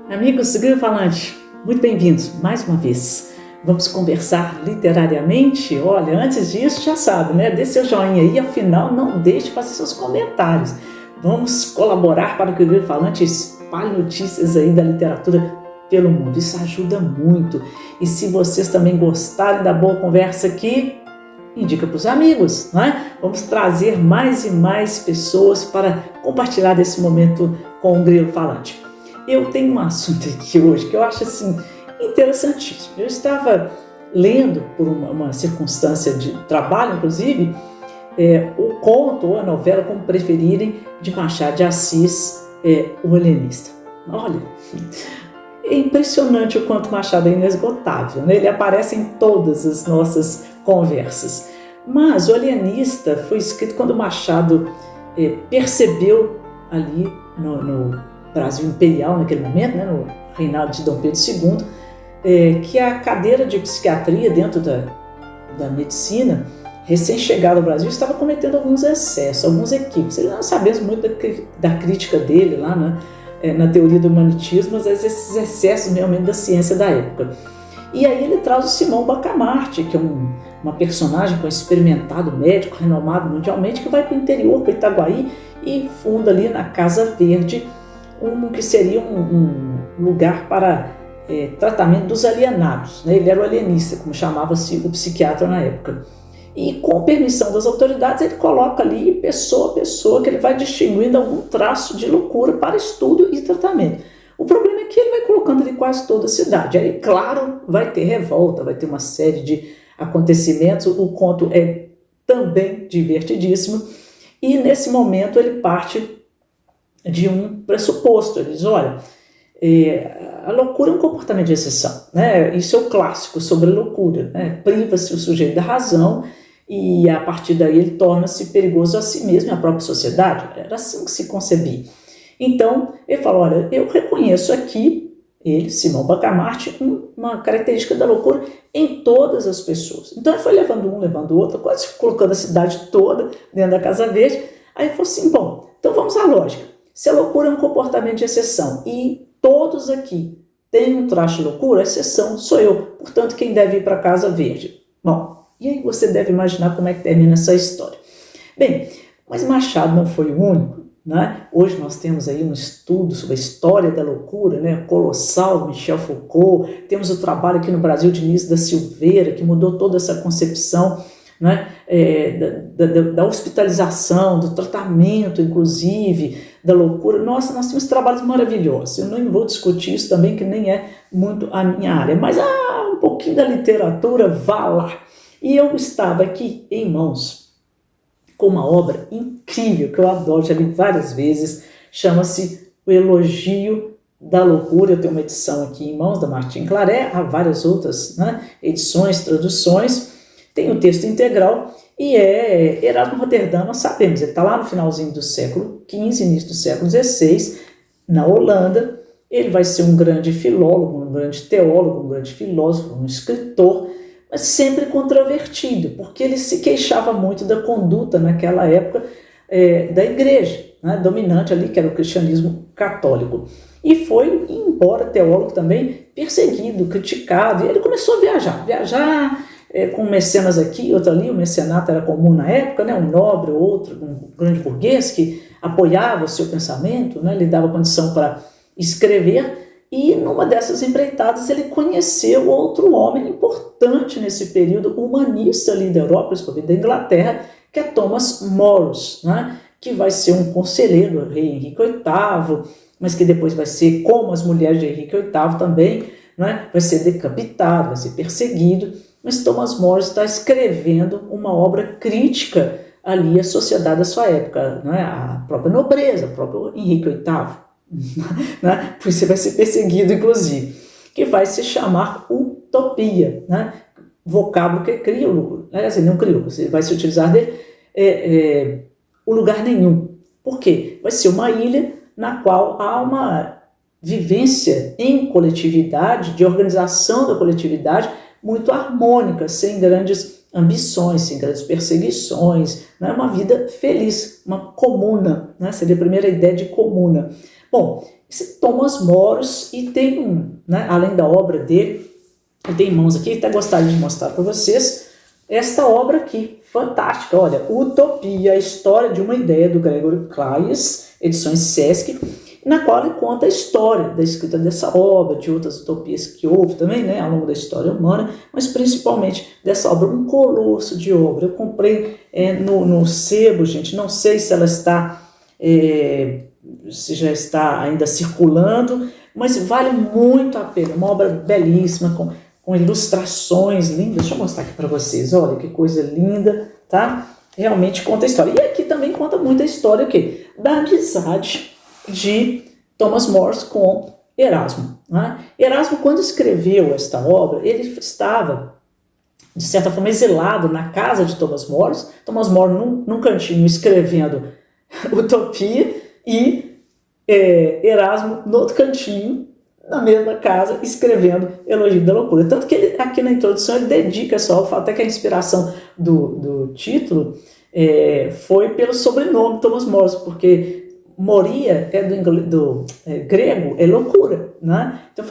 Amigos do Grilo Falante, muito bem-vindos mais uma vez. Vamos conversar literariamente? Olha, antes disso, já sabe, né? Dê seu joinha aí, afinal, não deixe de fazer seus comentários. Vamos colaborar para que o Grilo Falante espalhe notícias aí da literatura pelo mundo. Isso ajuda muito. E se vocês também gostarem da boa conversa aqui, indica para os amigos, né? Vamos trazer mais e mais pessoas para compartilhar desse momento com o Grilo Falante. Eu tenho um assunto aqui hoje que eu acho assim interessantíssimo. Eu estava lendo, por uma circunstância de trabalho, inclusive, o conto ou a novela, como preferirem, de Machado de Assis, O Alienista. Olha, é impressionante o quanto Machado é inesgotável, né? Ele aparece em todas as nossas conversas. Mas O Alienista foi escrito quando Machado percebeu ali no Brasil Imperial, naquele momento, né, no reinado de Dom Pedro II, que a cadeira de psiquiatria dentro da medicina, recém-chegada ao Brasil, estava cometendo alguns excessos, alguns equívocos. Nós sabemos muito da crítica dele lá, né, na teoria do humanitismo, mas esses excessos realmente da ciência da época. E aí ele traz o Simão Bacamarte, que é uma personagem com experimentado médico, renomado mundialmente, que vai para o interior, para Itaguaí, e funda ali na Casa Verde, que seria um lugar para tratamento dos alienados, né? Ele era o alienista, como chamava-se o psiquiatra na época. E com permissão das autoridades, ele coloca ali pessoa a pessoa, que ele vai distinguindo algum traço de loucura para estudo e tratamento. O problema é que ele vai colocando ali quase toda a cidade. Aí, claro, vai ter revolta, vai ter uma série de acontecimentos. O conto é também divertidíssimo. E nesse momento ele parte de um pressuposto. Ele diz, olha, a loucura é um comportamento de exceção, né? Isso é o clássico sobre a loucura, né? Priva-se o sujeito da razão e a partir daí ele torna-se perigoso a si mesmo e à própria sociedade. Era assim que se concebia. Então ele fala, olha, eu reconheço aqui, ele, Simão Bacamarte, uma característica da loucura em todas as pessoas. Então ele foi levando um, levando o outro, quase colocando a cidade toda dentro da Casa Verde. Aí ele falou assim, bom, então vamos à lógica. Se a loucura é um comportamento de exceção e todos aqui têm um traço de loucura, a exceção sou eu. Portanto, quem deve ir para a Casa Verde? Bom, e aí você deve imaginar como é que termina essa história. Bem, mas Machado não foi o único, né? Hoje nós temos aí um estudo sobre a história da loucura, né? Colossal, Michel Foucault. Temos o trabalho aqui no Brasil de Início da Silveira, que mudou toda essa concepção, né? Da hospitalização, do tratamento, inclusive, da loucura. Nossa, nós temos trabalhos maravilhosos. Eu não vou discutir isso também, que nem é muito a minha área, mas um pouquinho da literatura, vá lá. E eu estava aqui em mãos com uma obra incrível, que eu adoro, já li várias vezes, chama-se O Elogio da Loucura. Eu tenho uma edição aqui em mãos, da Martin Claret, há várias outras, né, edições, traduções. Tem o texto integral e é Erasmo Rotterdam, nós sabemos, ele está lá no finalzinho do século XV, início do século XVI, na Holanda. Ele vai ser um grande filólogo, um grande teólogo, um grande filósofo, um escritor, mas sempre controvertido, porque ele se queixava muito da conduta naquela época da igreja, né, dominante ali, que era o cristianismo católico. E foi, embora teólogo também, perseguido, criticado, e ele começou a viajar, com mecenas aqui, outro ali. O mecenato era comum na época, né? Um nobre, outro, um grande burguês que apoiava o seu pensamento, né? Lhe dava condição para escrever, e numa dessas empreitadas ele conheceu outro homem importante nesse período, humanista ali da Europa, principalmente da Inglaterra, que é Thomas More, né? Que vai ser um conselheiro do rei Henrique VIII, mas que depois vai ser, como as mulheres de Henrique VIII também, né? Vai ser decapitado, vai ser perseguido. Mas Thomas More está escrevendo uma obra crítica ali à sociedade da sua época, né? A própria nobreza, o próprio Henrique VIII, né? Por isso vai ser perseguido, inclusive, que vai se chamar utopia, né? Vocábulo que cria o lucro, né? Assim, não criou, você vai se utilizar dele, o lugar nenhum. Por quê? Vai ser uma ilha na qual há uma vivência em coletividade, de organização da coletividade, muito harmônica, sem grandes ambições, sem grandes perseguições, né? Uma vida feliz, uma comuna, né? Seria a primeira ideia de comuna. Bom, esse Thomas Moros, e tem né, além da obra dele, eu tenho em mãos aqui, até gostaria de mostrar para vocês, esta obra aqui, fantástica, olha, Utopia, a história de uma ideia, do Gregory Claeys, edições Sesc, na qual ele conta a história da escrita dessa obra, de outras utopias que houve também, né, ao longo da história humana, mas principalmente dessa obra, um colosso de obra. Eu comprei no sebo, gente, não sei se ela está, se já está ainda circulando, mas vale muito a pena, uma obra belíssima, com ilustrações lindas. Deixa eu mostrar aqui para vocês, olha que coisa linda, tá? Realmente conta a história. E aqui também conta muita história o quê? Da amizade de Thomas More com Erasmo. Né? Erasmo, quando escreveu esta obra, ele estava, de certa forma, exilado na casa de Thomas More. Thomas More num cantinho escrevendo Utopia e Erasmo no outro cantinho, na mesma casa, escrevendo Elogio da Loucura. Tanto que ele, aqui na introdução, ele dedica só, fala até que a inspiração do título foi pelo sobrenome Thomas More, porque moria do grego, é loucura, né? Então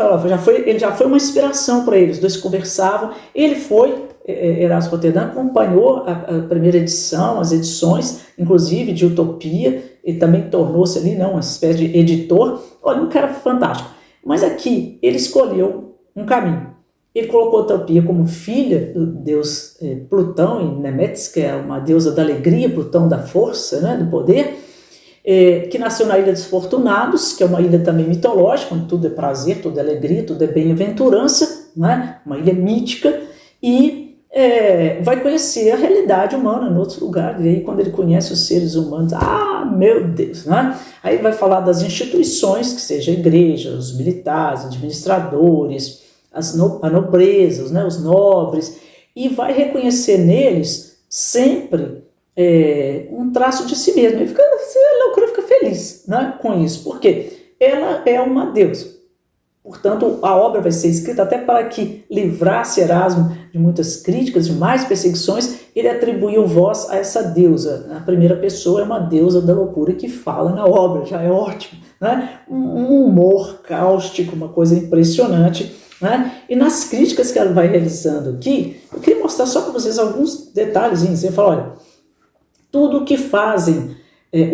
ele já foi uma inspiração para eles, os dois conversavam, ele foi, Erasmo Rotterdam, acompanhou a primeira edição, as edições, inclusive de Utopia, e também tornou-se ali uma espécie de editor. Olha, um cara fantástico. Mas aqui ele escolheu um caminho. Ele colocou a Utopia como filha do deus Plutão, e Nemetis, que é uma deusa da alegria, Plutão da força, né, do poder, que nasceu na Ilha dos Fortunados, que é uma ilha também mitológica, onde tudo é prazer, tudo é alegria, tudo é bem-aventurança, né, uma ilha mítica, e vai conhecer a realidade humana em outros lugares. E aí, quando ele conhece os seres humanos, meu Deus, né? Aí vai falar das instituições, que seja a igreja, os militares, administradores, a nobreza, né, os nobres, e vai reconhecer neles sempre um traço de si mesmo. Ele fica, a loucura fica feliz, né, com isso, porque ela é uma deusa. Portanto, a obra vai ser escrita até para que livrasse Erasmo de muitas críticas, de mais perseguições. Ele atribuiu voz a essa deusa. A primeira pessoa é uma deusa da loucura que fala na obra, já é ótimo, né? Um humor cáustico, uma coisa impressionante, né? E nas críticas que ela vai realizando aqui, eu queria mostrar só para vocês alguns detalhezinhos. Você fala, olha, tudo o que fazem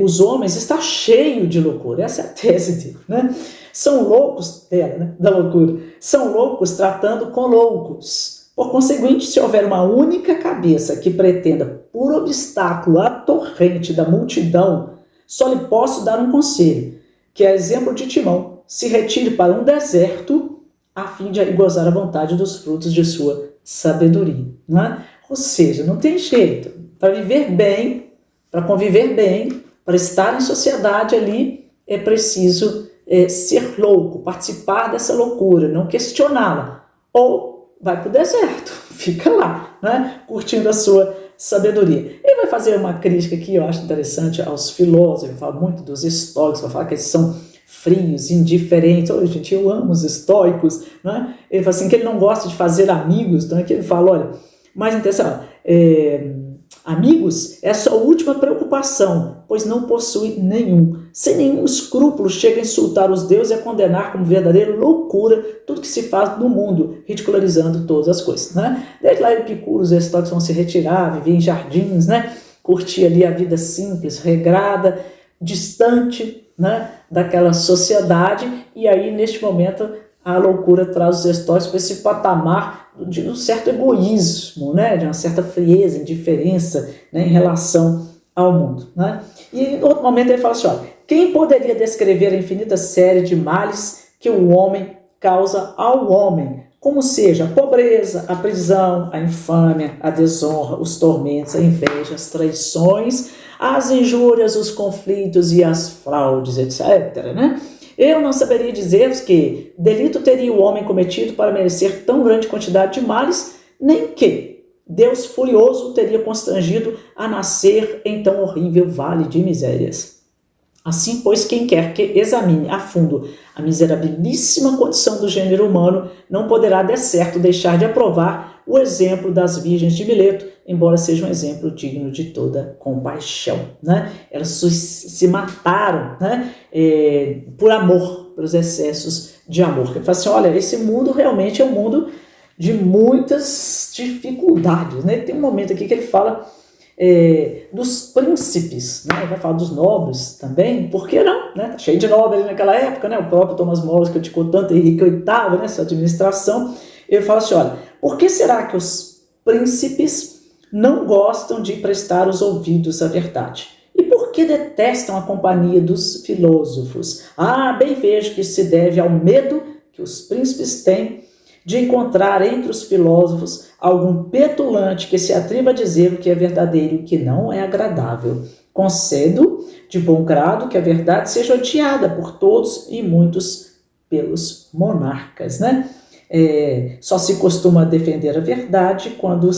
os homens está cheio de loucura. Essa é a tese dele, né? São loucos dela, né, da loucura. São loucos tratando com loucos. Por conseguinte, se houver uma única cabeça que pretenda, por obstáculo à torrente da multidão, só lhe posso dar um conselho, que é exemplo de Timão: se retire para um deserto, a fim de gozar à vontade dos frutos de sua sabedoria. Né? Ou seja, não tem jeito. Para viver bem, para conviver bem, para estar em sociedade ali, é preciso ser louco, participar dessa loucura, não questioná-la. Ou vai para o deserto, fica lá, né, curtindo a sua sabedoria. Ele vai fazer uma crítica aqui, eu acho interessante, aos filósofos. Ele fala muito dos estoicos, vai falar que eles são frios, indiferentes. Olha, gente, eu amo os estoicos, né? Ele fala assim, que ele não gosta de fazer amigos, então aqui ele fala, olha, mais interessante, amigos é sua última preocupação, pois não possui nenhum. Sem nenhum escrúpulo chega a insultar os deuses e a condenar como verdadeira loucura tudo que se faz no mundo, ridicularizando todas as coisas. Né? Desde lá Epicuro, os estoicos vão se retirar, viver em jardins, né? Curtir ali a vida simples, regrada, distante, né, daquela sociedade, e aí neste momento a loucura traz os estoicos para esse patamar de um certo egoísmo, né, de uma certa frieza, indiferença, né, em relação ao mundo. Né? E em outro momento ele fala assim, olha, quem poderia descrever a infinita série de males que o homem causa ao homem, como seja a pobreza, a prisão, a infâmia, a desonra, os tormentos, a inveja, as traições, as injúrias, os conflitos e as fraudes, etc., né? Eu não saberia dizer-vos que delito teria o homem cometido para merecer tão grande quantidade de males, nem que Deus furioso o teria constrangido a nascer em tão horrível vale de misérias. Assim, pois, quem quer que examine a fundo a miserabilíssima condição do gênero humano não poderá, de certo, deixar de aprovar o exemplo das virgens de Mileto, embora seja um exemplo digno de toda compaixão, né? Elas se mataram, né? Por amor, pelos excessos de amor. Ele fala assim, olha, esse mundo realmente é um mundo de muitas dificuldades, né? Tem um momento aqui que ele fala dos príncipes, né? Ele vai falar dos nobres também, por que não? Né? Tá cheio de nobre ali naquela época, né? O próprio Thomas More criticou tanto Henrique VIII, né? Sua administração. Ele fala assim, olha, por que será que os príncipes não gostam de prestar os ouvidos à verdade? E por que detestam a companhia dos filósofos? Bem vejo que isso se deve ao medo que os príncipes têm de encontrar entre os filósofos algum petulante que se atreva a dizer o que é verdadeiro e o que não é agradável. Concedo de bom grado que a verdade seja odiada por todos e muitos pelos monarcas, né? Só se costuma defender a verdade quando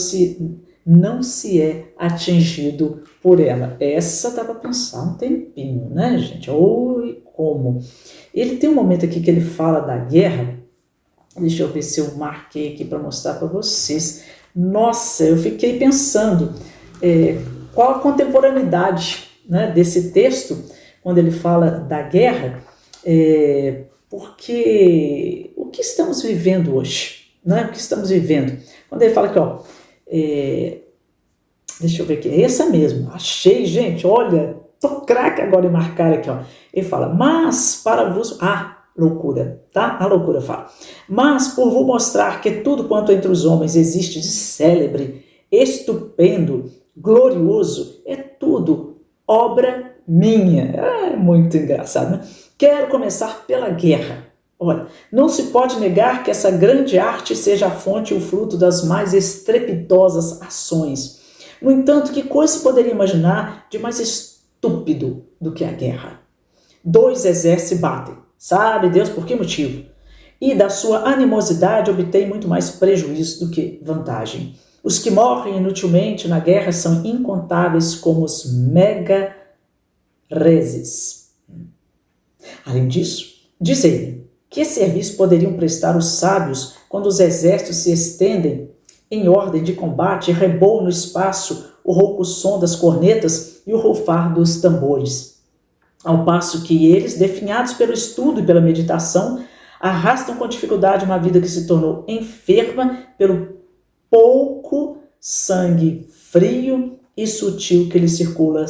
não se é atingido por ela. Essa dá para pensar um tempinho, né, gente? Oi, como? Ele tem um momento aqui que ele fala da guerra. Deixa eu ver se eu marquei aqui para mostrar para vocês. Nossa, eu fiquei pensando qual a contemporaneidade, né, desse texto, quando ele fala da guerra, porque o que estamos vivendo hoje? Né? O que estamos vivendo? Quando ele fala aqui, deixa eu ver aqui, é essa mesmo, achei, gente, olha, tô craque agora em marcar aqui, ó. Ele fala, mas para vos... loucura, tá? A loucura fala. Mas por vos mostrar que tudo quanto entre os homens existe de célebre, estupendo, glorioso, é tudo obra minha. É muito engraçado, né? Quero começar pela guerra. Olha, não se pode negar que essa grande arte seja a fonte e o fruto das mais estrepitosas ações. No entanto, que coisa se poderia imaginar de mais estúpido do que a guerra? 2 exércitos se batem. Sabe Deus por que motivo? E da sua animosidade obtém muito mais prejuízo do que vantagem. Os que morrem inutilmente na guerra são incontáveis como os mega-reses. Além disso, diz ele, que serviço poderiam prestar os sábios quando os exércitos se estendem em ordem de combate e reboam no espaço o rouco som das cornetas e o rufar dos tambores? Ao passo que eles, definhados pelo estudo e pela meditação, arrastam com dificuldade uma vida que se tornou enferma pelo pouco sangue frio e sutil que lhe circula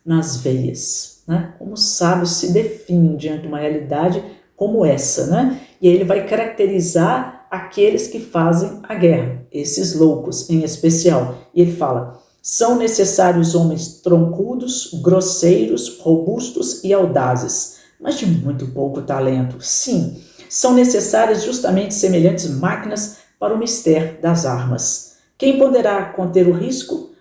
nas veias. Né? Como os sábios se definham diante de uma realidade como essa. Né? E aí ele vai caracterizar aqueles que fazem a guerra, esses loucos em especial. E ele fala... São necessários homens troncudos, grosseiros, robustos e audazes, mas de muito pouco talento. Sim, são necessárias justamente semelhantes máquinas para o mistério das armas. Quem poderá conter o riso,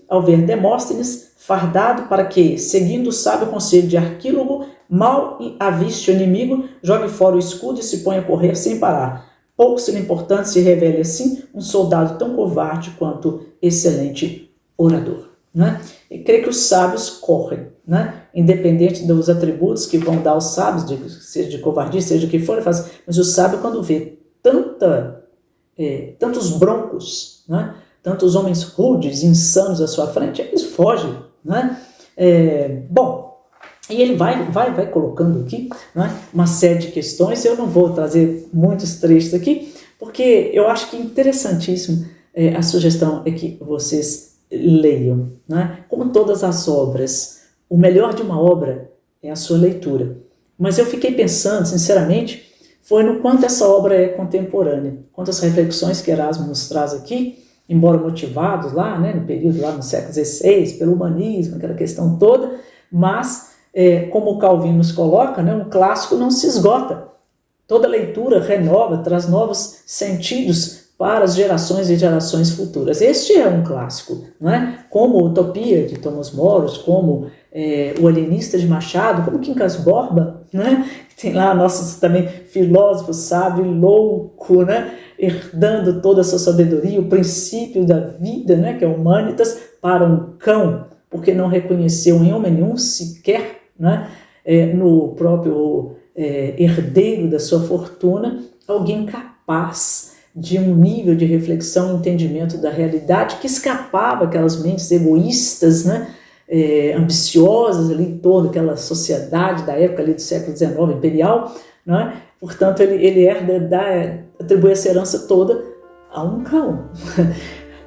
ao ver Demóstenes fardado para que, seguindo o sábio conselho de Arquílogo, mal aviste o inimigo, jogue fora o escudo e se ponha a correr sem parar. Pouco se lhe importante se revele assim um soldado tão covarde quanto excelente orador. Né? E creio que os sábios correm, né? Independente dos atributos que vão dar aos sábios, seja de covardia, seja o que for, mas o sábio, quando vê tantos broncos, né? Tantos homens rudes, insanos à sua frente, eles fogem. Né? E ele vai colocando aqui, né, uma série de questões. Eu não vou trazer muitos trechos aqui, porque eu acho que é interessantíssimo. A sugestão é que vocês leiam. Né? Como todas as obras, o melhor de uma obra é a sua leitura. Mas eu fiquei pensando, sinceramente, foi no quanto essa obra é contemporânea, quantas reflexões que Erasmo nos traz aqui, embora motivados lá, né, no período lá no século XVI, pelo humanismo, aquela questão toda, mas... como o Calvin nos coloca, né, um clássico não se esgota. Toda leitura renova, traz novos sentidos para as gerações e gerações futuras. Este é um clássico, não é? Como Utopia, de Thomas More, como O Alienista de Machado, como Quincas Borba, né? Tem lá nossos também filósofos sábio e louco, né? Herdando toda a sua sabedoria, o princípio da vida, né? Que é Humanitas, para um cão, porque não reconheceu em homem nenhum sequer, né, no próprio herdeiro da sua fortuna, alguém capaz de um nível de reflexão e entendimento da realidade que escapava aquelas mentes egoístas, né, ambiciosas ali em torno daquela sociedade da época ali do século XIX imperial, né? Portanto, ele atribui essa herança toda a um cão.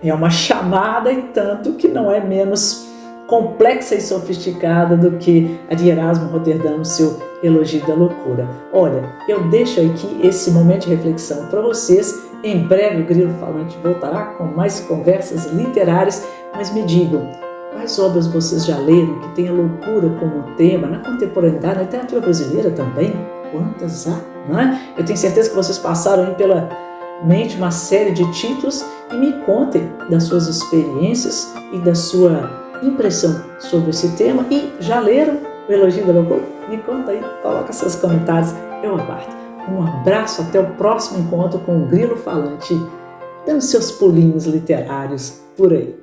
É uma chamada, e tanto que não é menos complexa e sofisticada do que a de Erasmo Roterdã no seu Elogio da Loucura. Olha, eu deixo aqui esse momento de reflexão para vocês. Em breve o Grilo Falante voltará com mais conversas literárias, mas me digam, quais obras vocês já leram que tem a loucura como tema na contemporaneidade, na literatura brasileira também? Quantas há, não é? Eu tenho certeza que vocês passaram aí pela mente uma série de títulos e me contem das suas experiências e da sua impressão sobre esse tema. E já leram o Elogio da Loucura? Me conta aí, coloca seus comentários, eu aguardo. Um abraço, até o próximo encontro com o Grilo Falante, dando seus pulinhos literários por aí.